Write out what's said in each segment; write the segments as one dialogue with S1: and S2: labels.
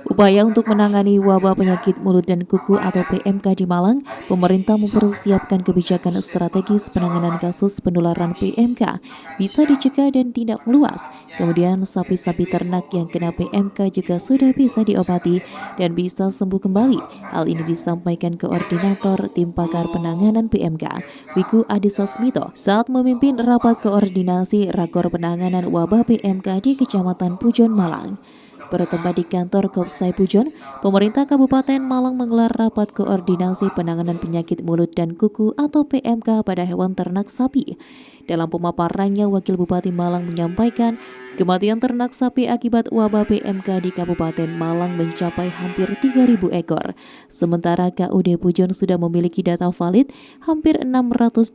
S1: Upaya untuk menangani wabah penyakit mulut dan kuku atau PMK di Malang, pemerintah mempersiapkan kebijakan strategis penanganan kasus penularan PMK bisa dicegah dan tidak meluas. Kemudian sapi-sapi ternak yang kena PMK juga sudah bisa diobati dan bisa sembuh kembali. Hal ini disampaikan Koordinator Tim Pakar Penanganan PMK, Wiku Adhisa Smito, saat memimpin rapat koordinasi Rakor Penanganan Wabah PMK di Kecamatan Pujon, Malang. Bertempat di kantor Kopsai Pujon, pemerintah Kabupaten Malang menggelar rapat koordinasi penanganan penyakit mulut dan kuku atau PMK pada hewan ternak sapi. Dalam pemaparannya, Wakil Bupati Malang menyampaikan kematian ternak sapi akibat wabah PMK di Kabupaten Malang mencapai hampir 3.000 ekor. Sementara KUD Pujon sudah memiliki data valid hampir 682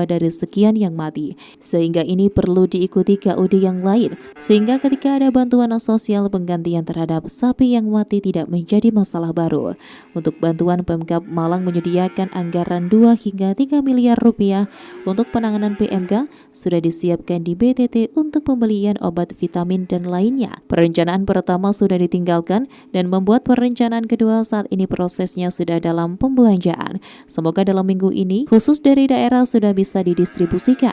S1: dari sekian yang mati. Sehingga ini perlu diikuti KUD yang lain, sehingga ketika ada bantuan sosial penggantian terhadap sapi yang mati tidak menjadi masalah baru. Untuk bantuan, Pemkab Malang menyediakan anggaran 2 hingga 3 miliar rupiah untuk penanganan PMK sudah disiapkan di BTT untuk pembelian obat vitamin dan lainnya. Perencanaan pertama sudah ditinggalkan dan membuat perencanaan kedua saat ini prosesnya sudah dalam pembelanjaan. Semoga dalam minggu ini khusus dari daerah sudah bisa didistribusikan.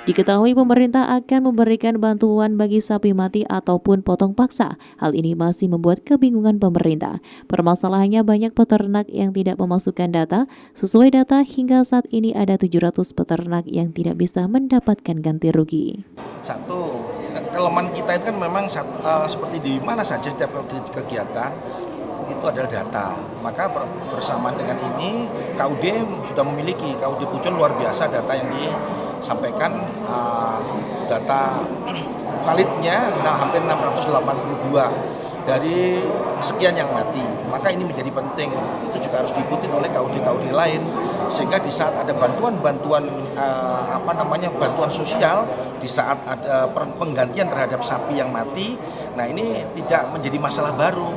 S1: Diketahui pemerintah akan memberikan bantuan bagi sapi mati ataupun potong paksa. Hal ini masih membuat kebingungan pemerintah. Permasalahannya banyak peternak yang tidak memasukkan data. Sesuai data hingga saat ini ada 700 peternak yang tidak bisa mendapatkan ganti rugi.
S2: Satu, kelemahan kita itu kan memang seperti di mana saja setiap kegiatan itu adalah data. Maka bersamaan dengan ini KUD sudah memiliki, KUD Pujon luar biasa data yang disampaikan, data validnya hampir 682 dari sekian yang mati. Maka ini menjadi penting, itu juga harus diikuti oleh KUD-KUD lain, sehingga di saat ada bantuan bantuan sosial, di saat ada penggantian terhadap sapi yang mati, nah ini tidak menjadi masalah baru.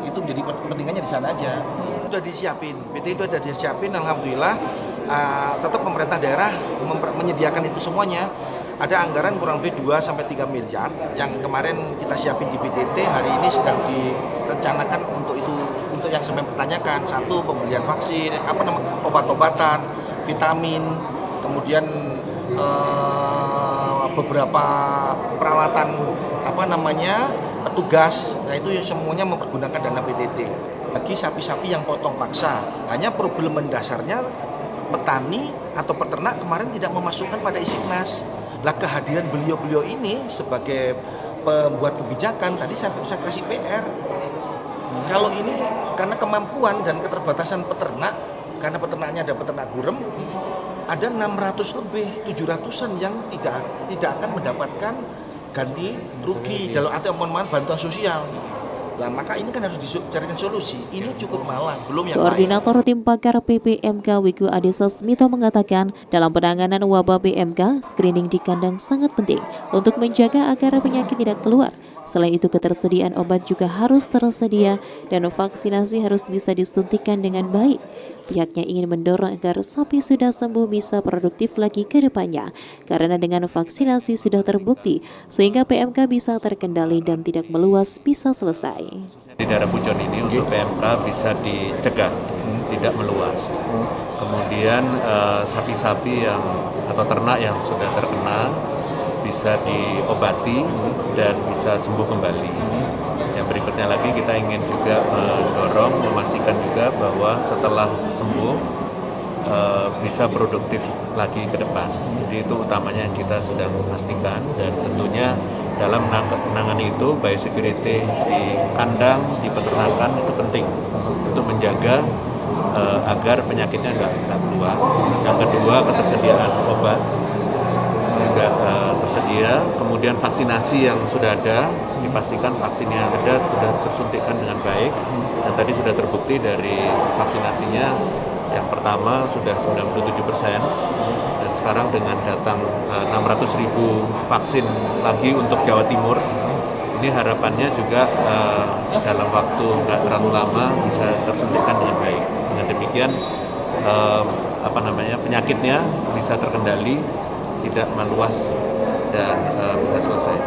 S2: Itu menjadi kepentingannya di sana aja. Sudah disiapin, PT itu sudah disiapin, alhamdulillah. Tetap pemerintah daerah menyediakan itu semuanya. Ada anggaran kurang lebih 2-3 miliar yang kemarin kita siapin di BTT, hari ini sedang direncanakan untuk itu, untuk yang sampai bertanyakan. Satu, pembelian vaksin, obat-obatan, vitamin, kemudian beberapa peralatan petugas. Nah itu semuanya mempergunakan dana BTT. Bagi sapi-sapi yang potong paksa, hanya problem mendasarnya petani atau peternak kemarin tidak memasukkan pada Isiknas. Lah kehadiran beliau-beliau ini sebagai pembuat kebijakan tadi saya kasih PR. Kalau ini karena kemampuan dan keterbatasan peternak, karena peternaknya ada peternak gurem, ada 600 lebih 700-an yang tidak akan mendapatkan ganti rugi atau bantuan sosial. Nah, maka ini kan harus dicarikan solusi. Ini cukup malang, belum yang
S1: Koordinator Tim Pakar PPMK Wiku Adhisa Smito mengatakan, dalam penanganan wabah PMK, screening di kandang sangat penting untuk menjaga agar penyakit tidak keluar. Selain itu, ketersediaan obat juga harus tersedia dan vaksinasi harus bisa disuntikan dengan baik. Pihaknya ingin mendorong agar sapi sudah sembuh bisa produktif lagi ke depannya, karena dengan vaksinasi sudah terbukti, sehingga PMK bisa terkendali dan tidak meluas bisa selesai.
S3: Di daerah Pujon ini untuk PMK bisa dicegah, tidak meluas. Kemudian sapi-sapi atau ternak yang sudah terkena bisa diobati dan bisa sembuh kembali. Yang berikutnya lagi kita ingin juga memastikan juga bahwa setelah sembuh bisa produktif lagi ke depan. Jadi itu utamanya yang kita sedang memastikan, dan tentunya dalam menangani itu biosecurity di kandang, di peternakan itu penting untuk menjaga agar penyakitnya nggak keluar. Yang kedua, ketersediaan obat juga tersedia, kemudian vaksinasi yang sudah ada, dipastikan vaksinnya ada, sudah tersuntikkan dengan baik, dan tadi sudah terbukti dari vaksinasinya yang pertama sudah 97%, dan sekarang dengan datang 600.000 vaksin lagi untuk Jawa Timur, ini harapannya juga dalam waktu nggak terlalu lama bisa tersuntikkan dengan baik. Dengan demikian penyakitnya bisa terkendali, tidak meluas, dan bisa selesai.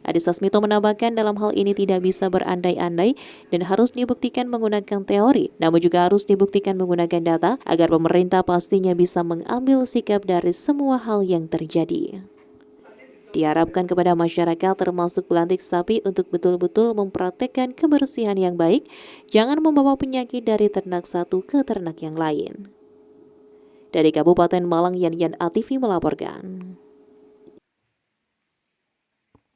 S1: Adi Sasmito menambahkan dalam hal ini tidak bisa berandai-andai dan harus dibuktikan menggunakan teori, namun juga harus dibuktikan menggunakan data agar pemerintah pastinya bisa mengambil sikap dari semua hal yang terjadi. Diharapkan kepada masyarakat termasuk pelantik sapi untuk betul-betul mempraktekkan kebersihan yang baik, jangan membawa penyakit dari ternak satu ke ternak yang lain. Dari Kabupaten Malang, Yan Atifi melaporkan.